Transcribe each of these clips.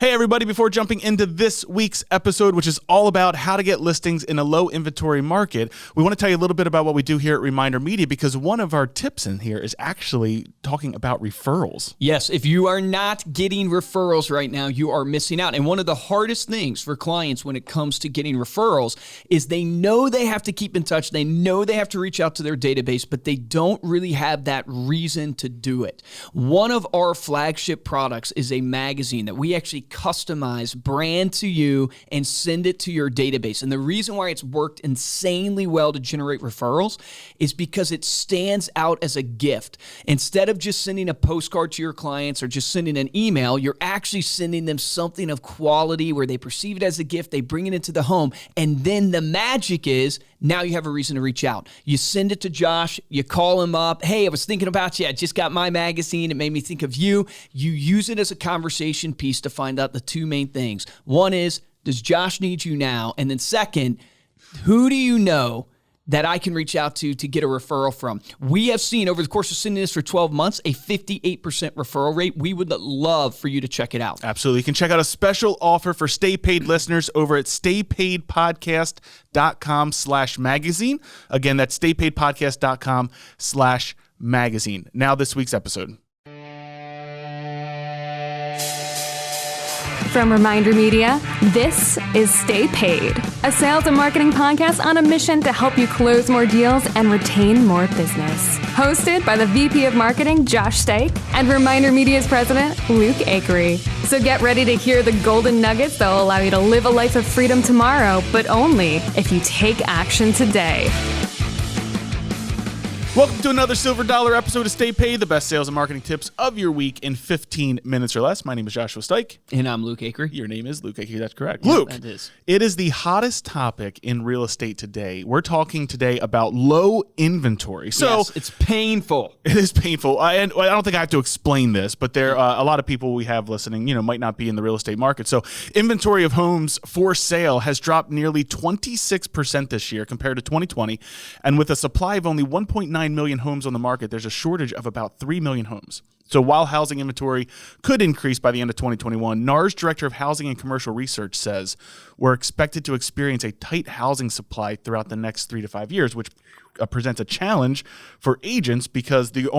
Hey, everybody, before jumping into this week's episode, which is all about how to get listings in a low inventory market, we want to tell you a little bit about what we do here at ReminderMedia, because one of our tips in here is actually talking about referrals. Yes, if you are not getting referrals right now, you are missing out. And one of the hardest things for clients when it comes to getting referrals is they know they have to keep in touch. They know they have to reach out to their database, but they don't really have that reason to do it. One of our flagship products is a magazine that we actually customize, brand to you, and send it to your database. And the reason why it's worked insanely well to generate referrals is because it stands out as a gift. Instead of just sending a postcard to your clients or just sending an email, you're actually sending them something of quality where they perceive it as a gift, they bring it into the home, and then the magic is now you have a reason to reach out. You send it to Josh, you call him up, hey, I was thinking about you, I just got my magazine, it made me think of you. You use it as a conversation piece to find out the two main things. One is, does Josh need you now? And then second, who do you know that I can reach out to get a referral from? We have seen over the course of sending this for 12 months, a 58% referral rate. We would love for you to check it out. Absolutely. You can check out a special offer for Stay Paid listeners over at staypaidpodcast.com/magazine. Again, that's staypaidpodcast.com/magazine. Now this week's episode. From Reminder Media, this is Stay Paid, a sales and marketing podcast on a mission to help you close more deals and retain more business. Hosted by the VP of Marketing, Josh Stike, and Reminder Media's president, Luke Acree. So get ready to hear the golden nuggets that will allow you to live a life of freedom tomorrow, but only if you take action today. Welcome to another Silver Dollar episode of Stay Paid, the best sales and marketing tips of your week in 15 minutes or less. My name is Joshua Stike. And I'm Luke Acree. Your name is Luke Acree, that's correct. Yeah, Luke, that is. It is the hottest topic in real estate today. We're talking today about low inventory. So yes, it's painful. It is painful. I don't think I have to explain this, but there a lot of people we have listening, might not be in the real estate market. So inventory of homes for sale has dropped nearly 26% this year compared to 2020. And with a supply of only 1.9 million homes on the market, there's a shortage of about 3 million homes. So while housing inventory could increase by the end of 2021, NAR's Director of Housing and Commercial Research says we're expected to experience a tight housing supply throughout the next 3 to 5 years, which presents a challenge for agents because the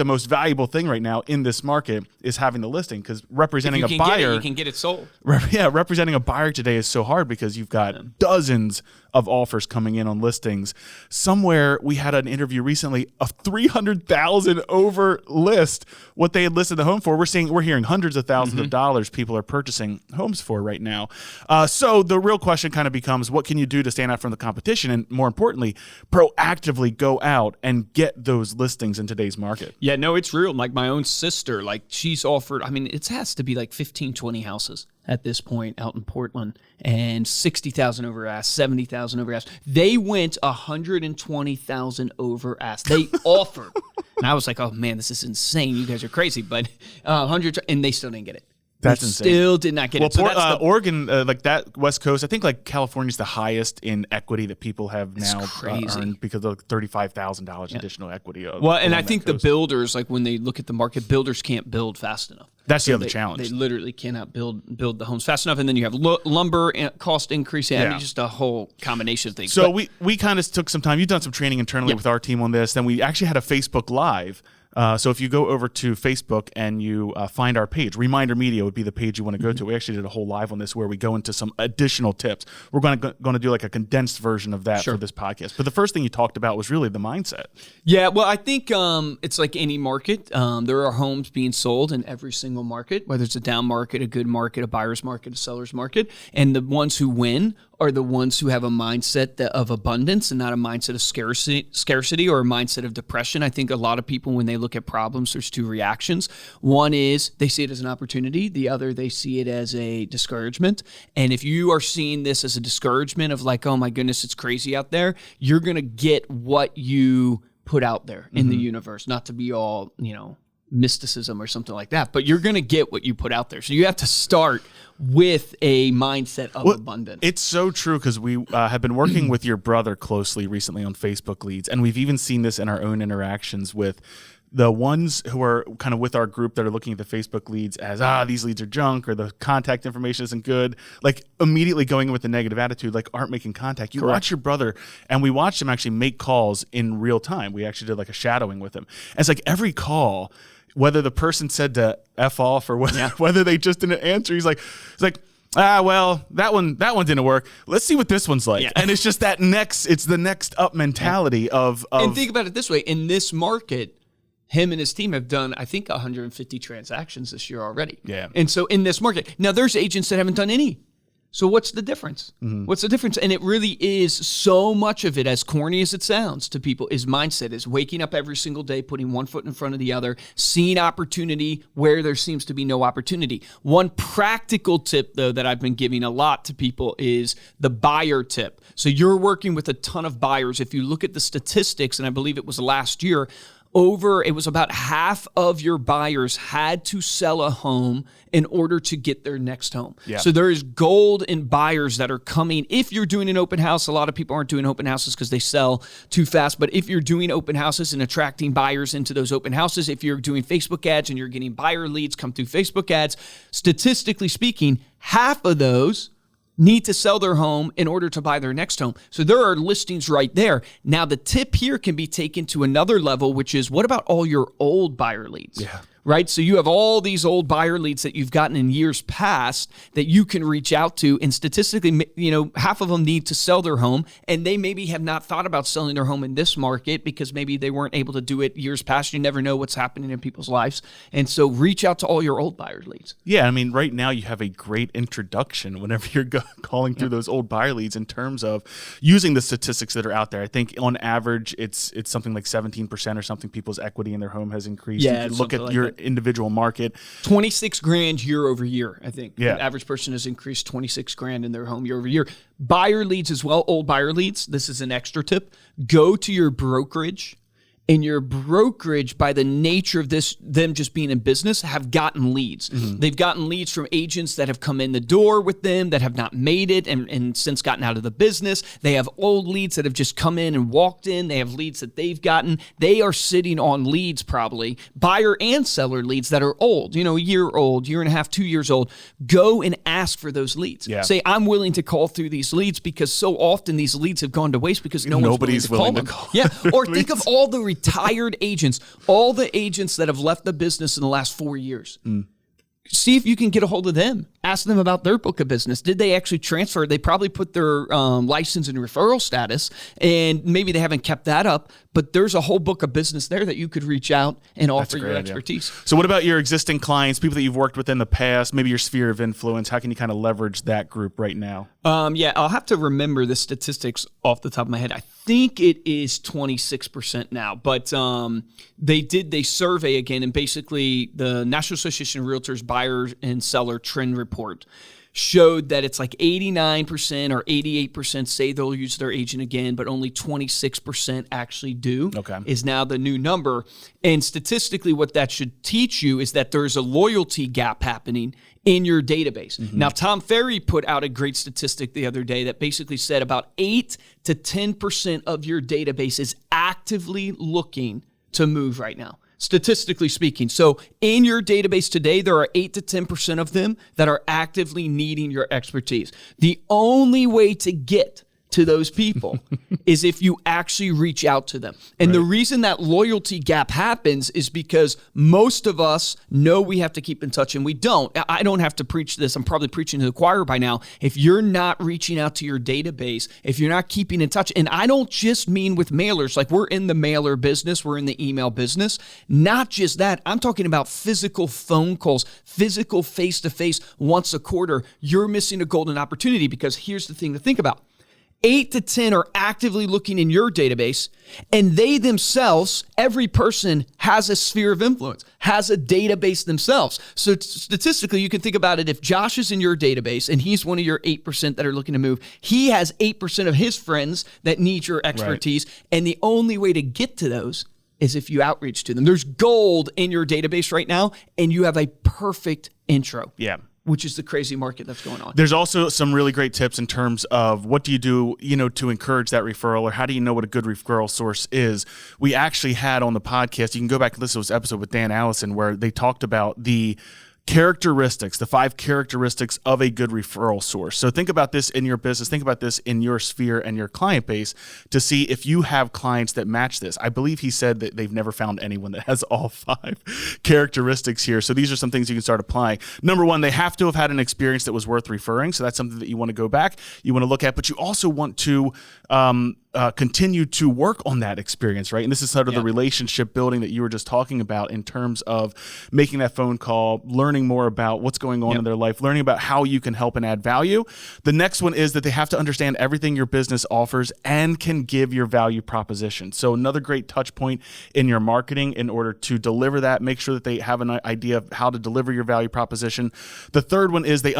most valuable thing right now in this market is having the listing, because representing a buyer, you can get it sold. Representing a buyer today is so hard because you've got dozens of offers coming in on listings. Somewhere we had an interview recently of 300,000 over list what they had listed the home for. We're hearing hundreds of thousands of dollars people are purchasing homes for right now. So the real question kind of becomes, what can you do to stand out from the competition, and more importantly, proactively go out and get those listings in today's market? Yeah, no, it's real. Like my own sister, she's offered, it has to be 15, 20 houses at this point out in Portland, and 60,000 over ask, 70,000 over ask. They went 120,000 over ask. They offered. And I was like, oh man, this is insane. You guys are crazy. But 100, and they still didn't get it. That's insane. Still did not get it. So Oregon, that West Coast, I think California's the highest in equity that people have now earned because of $35,000 additional equity. And I think the builders, when they look at the market, builders can't build fast enough. That's the other challenge. They literally cannot build the homes fast enough, and then you have lumber cost increase, and just a whole combination of things. So we kind of took some time. You've done some training internally with our team on this. Then we actually had a Facebook Live. So if you go over to Facebook and you find our page, Reminder Media would be the page you want to go to. We actually did a whole live on this where we go into some additional tips. We're going to do a condensed version of that for this podcast. But the first thing you talked about was really the mindset. Yeah, well, I think it's like any market. There are homes being sold in every single market, whether it's a down market, a good market, a buyer's market, a seller's market. And the ones who win are the ones who have a mindset of abundance and not a mindset of scarcity or a mindset of depression. I think a lot of people, when they look at problems, there's two reactions. One is they see it as an opportunity. The other, they see it as a discouragement. And if you are seeing this as a discouragement of oh my goodness, it's crazy out there, you're going to get what you put out there in the universe. Not to be all, mysticism or something like that, but you're going to get what you put out there. So you have to start with a mindset of abundance. It's so true, because we have been working with your brother closely recently on Facebook leads, and we've even seen this in our own interactions with the ones who are kind of with our group that are looking at the Facebook leads as, these leads are junk or the contact information isn't good, like immediately going in with a negative attitude, like aren't making contact. You watch your brother, and we watched him actually make calls in real time. We actually did like a shadowing with him. And it's like every call, whether the person said to F off or whether they just didn't answer, he's like, well, that one didn't work. Let's see what this one's like. Yeah. And it's just it's the next up mentality of. And think about it this way: in this market, him and his team have done, I think, 150 transactions this year already. Yeah. And so in this market, now there's agents that haven't done any. So what's the difference? Mm-hmm. What's the difference? And it really is, so much of it, as corny as it sounds to people, is mindset, is waking up every single day, putting one foot in front of the other, seeing opportunity where there seems to be no opportunity. One practical tip, though, that I've been giving a lot to people is the buyer tip. So you're working with a ton of buyers. If you look at the statistics, and I believe it was last year, it was about half of your buyers had to sell a home in order to get their next home. Yeah. So there is gold in buyers that are coming. If you're doing an open house, a lot of people aren't doing open houses because they sell too fast. But if you're doing open houses and attracting buyers into those open houses, if you're doing Facebook ads and you're getting buyer leads come through Facebook ads, statistically speaking, half of those need to sell their home in order to buy their next home. So there are listings right there. Now, the tip here can be taken to another level, which is, what about all your old buyer leads? Yeah. Right? So you have all these old buyer leads that you've gotten in years past that you can reach out to, and statistically, half of them need to sell their home, and they maybe have not thought about selling their home in this market because maybe they weren't able to do it years past. You never know what's happening in people's lives. And so reach out to all your old buyer leads. Yeah, I mean, right now you have a great introduction whenever you're calling through those old buyer leads in terms of using the statistics that are out there. I think on average, it's something like 17% or something people's equity in their home has increased. Yeah, if you look at your individual market, $26,000 year over year. I think the average person has increased $26,000 in their home year over year. Buyer leads as well, old buyer leads. This is an extra tip. Go to your brokerage. And your brokerage, by the nature of them just being in business, have gotten leads. Mm-hmm. They've gotten leads from agents that have come in the door with them that have not made it and since gotten out of the business. They have old leads that have just come in and walked in. They have leads that they've gotten. They are sitting on leads, probably buyer and seller leads that are old, a year old, year and a half, 2 years old. Go and ask for those leads. Yeah. Say, I'm willing to call through these leads, because so often these leads have gone to waste because nobody's willing to call them. Yeah. Or think of all the retired agents, all the agents that have left the business in the last 4 years. See if you can get a hold of them. Ask them about their book of business. Did they actually transfer? They probably put their license in referral status, and maybe they haven't kept that up, but there's a whole book of business there that you could reach out and offer your expertise. So what about your existing clients, people that you've worked with in the past, maybe your sphere of influence? How can you kind of leverage that group right now? I'll have to remember the statistics off the top of my head. I think it is 26% now, but they survey again, and basically the National Association of Realtors Buyer and Seller Trend Report showed that it's like 89% or 88% say they'll use their agent again, but only 26% actually do. Okay. Is now the new number. And statistically, what that should teach you is that there's a loyalty gap happening in your database. Mm-hmm. Now, Tom Ferry put out a great statistic the other day that basically said about 8 to 10% of your database is actively looking to move right now, statistically speaking. So in your database today, there are 8 to 10% of them that are actively needing your expertise. The only way to get to those people is if you actually reach out to them. And the reason that loyalty gap happens is because most of us know we have to keep in touch, and we don't. I don't have to preach this. I'm probably preaching to the choir by now. If you're not reaching out to your database, if you're not keeping in touch, and I don't just mean with mailers, like we're in the mailer business, we're in the email business. Not just that. I'm talking about physical phone calls, physical face-to-face once a quarter. You're missing a golden opportunity, because here's the thing to think about. 8 to 10 are actively looking in your database, and they themselves, every person has a sphere of influence, has a database themselves. So statistically, you can think about it. If Josh is in your database and he's one of your 8% that are looking to move, he has 8% of his friends that need your expertise. Right. And the only way to get to those is if you outreach to them. There's gold in your database right now, and you have a perfect intro. Yeah. which is the crazy market that's going on. There's also some really great tips in terms of what do you do, to encourage that referral, or how do you know what a good referral source is. We actually had on the podcast, you can go back and listen to this episode with Dan Allison, where they talked about the 5 characteristics of a good referral source. So think about this in your business, think about this in your sphere and your client base to see if you have clients that match this. I believe he said that they've never found anyone that has all 5 characteristics here. So these are some things you can start applying. Number 1, they have to have had an experience that was worth referring. So that's something that you want to go back, you want to look at, but you also want to continue to work on that experience, right? And this is sort of the relationship building that you were just talking about in terms of making that phone call, learning more about what's going on in their life, learning about how you can help and add value. The next one is that they have to understand everything your business offers and can give your value proposition. So another great touch point in your marketing in order to deliver that, make sure that they have an idea of how to deliver your value proposition. The third one is they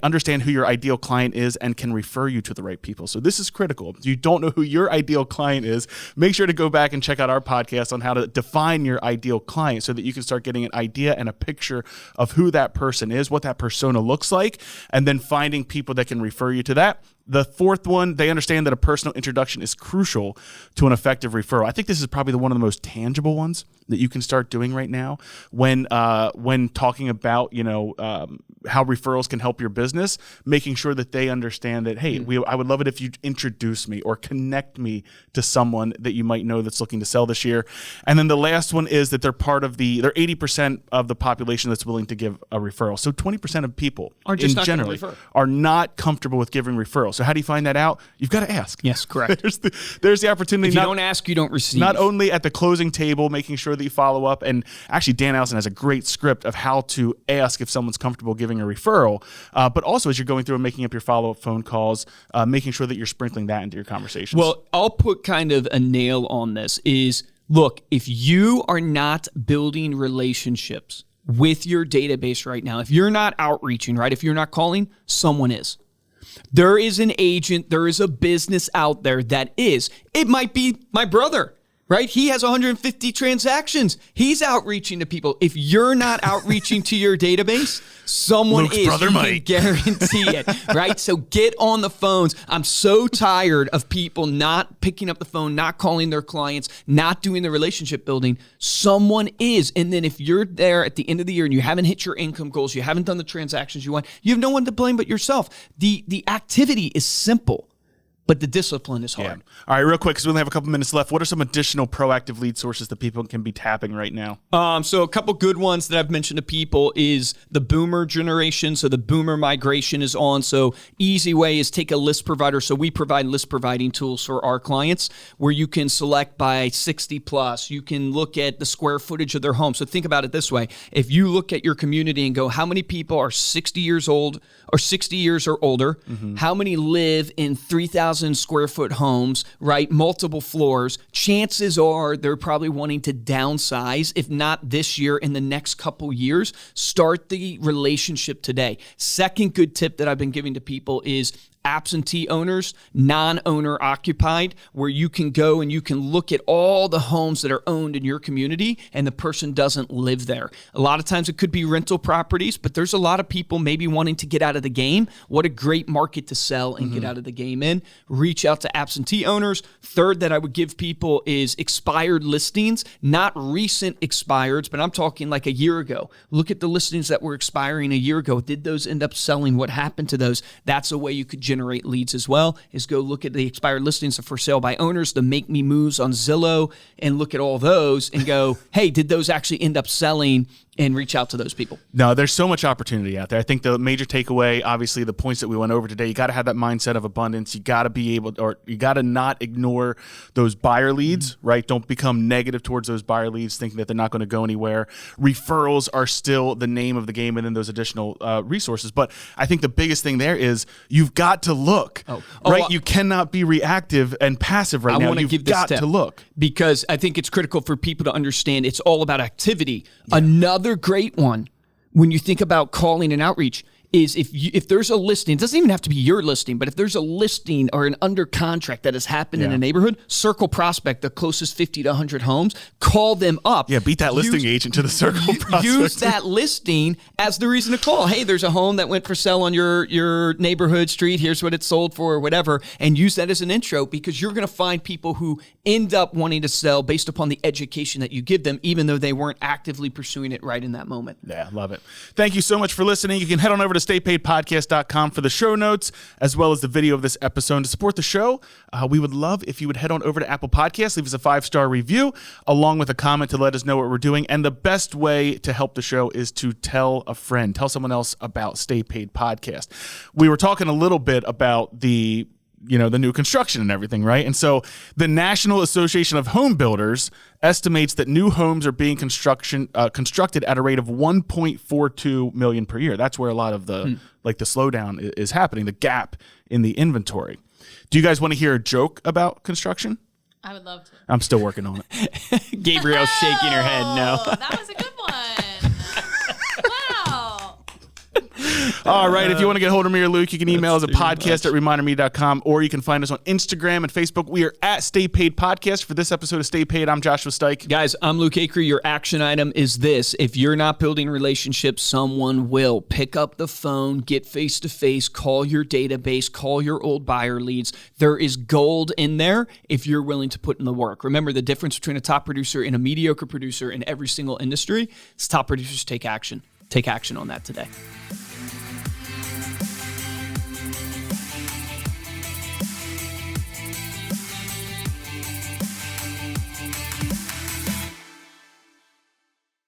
understand who your ideal client is and can refer you to the right people. So this is critical. If you don't know who your ideal client is, make sure to go back and check out our podcast on how to define your ideal client so that you can start getting an idea and a picture of who that person is, what that persona looks like, and then finding people that can refer you to that. The fourth one, they understand that a personal introduction is crucial to an effective referral. I think this is probably one of the most tangible ones that you can start doing right now when talking about how referrals can help your business, making sure that they understand that, hey, I would love it if you introduce me or connect me to someone that you might know that's looking to sell this year. And then the last one is that they're 80% of the population that's willing to give a referral. So 20% of people are not comfortable with giving referrals. So how do you find that out? You've got to ask. Yes, correct. There's the opportunity. If you don't ask, you don't receive. Not only at the closing table, making sure that you follow up, and actually Dan Allison has a great script of how to ask if someone's comfortable giving a referral, but also as you're going through and making up your follow-up phone calls, making sure that you're sprinkling that into your conversations. Well, I'll put kind of a nail on this is, look, if you are not building relationships with your database right now, if you're not outreaching, right, if you're not calling, someone is. There is an agent, there is a business out there that is. It might be my brother, right? He has 150 transactions. He's outreaching to people. If you're not outreaching to your database, someone Luke's is. Brother You Mike. can guarantee it, right? So get on the phones. I'm so tired of people not picking up the phone, not calling their clients, not doing the relationship building. Someone is. And then if you're there at the end of the year and you haven't hit your income goals, you haven't done the transactions you want, you have no one to blame but yourself. The activity is simple, but the discipline is hard. Yeah. All right, real quick, because we only have a couple minutes left. What are some additional proactive lead sources that people can be tapping right now? So a couple good ones that I've mentioned to people is the boomer generation. So the boomer migration is on. So easy way is take a list provider. So we provide list providing tools for our clients where you can select by 60 plus. You can look at the square footage of their home. So think about it this way. If you look at your community and go, how many people are 60 years old or 60 years or older? Mm-hmm. How many live in 3,000 square foot homes, right? Multiple floors. Chances are they're probably wanting to downsize, if not this year, in the next couple years. Start the relationship today. Second good tip that I've been giving to people is absentee owners, non-owner occupied, where you can go and you can look at all the homes that are owned in your community and the person doesn't live there. A lot of times it could be rental properties, but there's a lot of people maybe wanting to get out of the game. What a great market to sell and get out of the game in. Reach out to absentee owners. Third that I would give people is expired listings, not recent expireds, but I'm talking like a year ago. Look at the listings that were expiring a year ago. Did those end up selling? What happened to those? That's a way you could generate leads as well, is go look at the expired listings for sale by owners, the Make Me Moves on Zillow, and look at all those and go, hey, did those actually end up selling? And reach out to those people. No, there's so much opportunity out there. I think the major takeaway, obviously the points that we went over today, you got to have that mindset of abundance. You got to be able, or you got to not ignore those buyer leads, right? Don't become negative towards those buyer leads, thinking that they're not going to go anywhere. Referrals are still the name of the game, and then those additional resources. But I think the biggest thing there is you've got to look, right? You cannot be reactive and passive right now. You've got to look. Because I think it's critical for people to understand it's all about activity. Yeah. Another great one, when you think about calling and outreach, is if there's a listing, it doesn't even have to be your listing, but if there's a listing or an under contract that has happened in a neighborhood, circle prospect the closest 50 to 100 homes, call them up. Yeah, beat that listing agent to the circle prospect. Use that listing as the reason to call. Hey, there's a home that went for sale on your neighborhood street. Here's what it sold for or whatever. And use that as an intro, because you're going to find people who end up wanting to sell based upon the education that you give them, even though they weren't actively pursuing it right in that moment. Yeah, love it. Thank you so much for listening. You can head on over to staypaidpodcast.com for the show notes, as well as the video of this episode. To support the show, we would love if you would head on over to Apple Podcasts, leave us a 5-star review, along with a comment to let us know what we're doing. And the best way to help the show is to tell a friend, tell someone else about Stay Paid Podcast. We were talking a little bit about the new construction and everything, right? And so the National Association of Home Builders estimates that new homes are being constructed at a rate of 1.42 million per year. That's where a lot of the the slowdown is happening, the gap in the inventory. Do you guys want to hear a joke about construction? I would love to. I'm still working on it. Gabriel's shaking her head no. That was a good one. Wow. All right. If you want to get hold of me or Luke, you can email us at podcast@remindermedia.com, or you can find us on Instagram and Facebook. We are at Stay Paid Podcast. For this episode of Stay Paid, I'm Joshua Stike. Guys, I'm Luke Acree. Your action item is this. If you're not building relationships, someone will. Pick up the phone, get face-to-face, call your database, call your old buyer leads. There is gold in there if you're willing to put in the work. Remember, the difference between a top producer and a mediocre producer in every single industry is top producers take action. Take action on that today.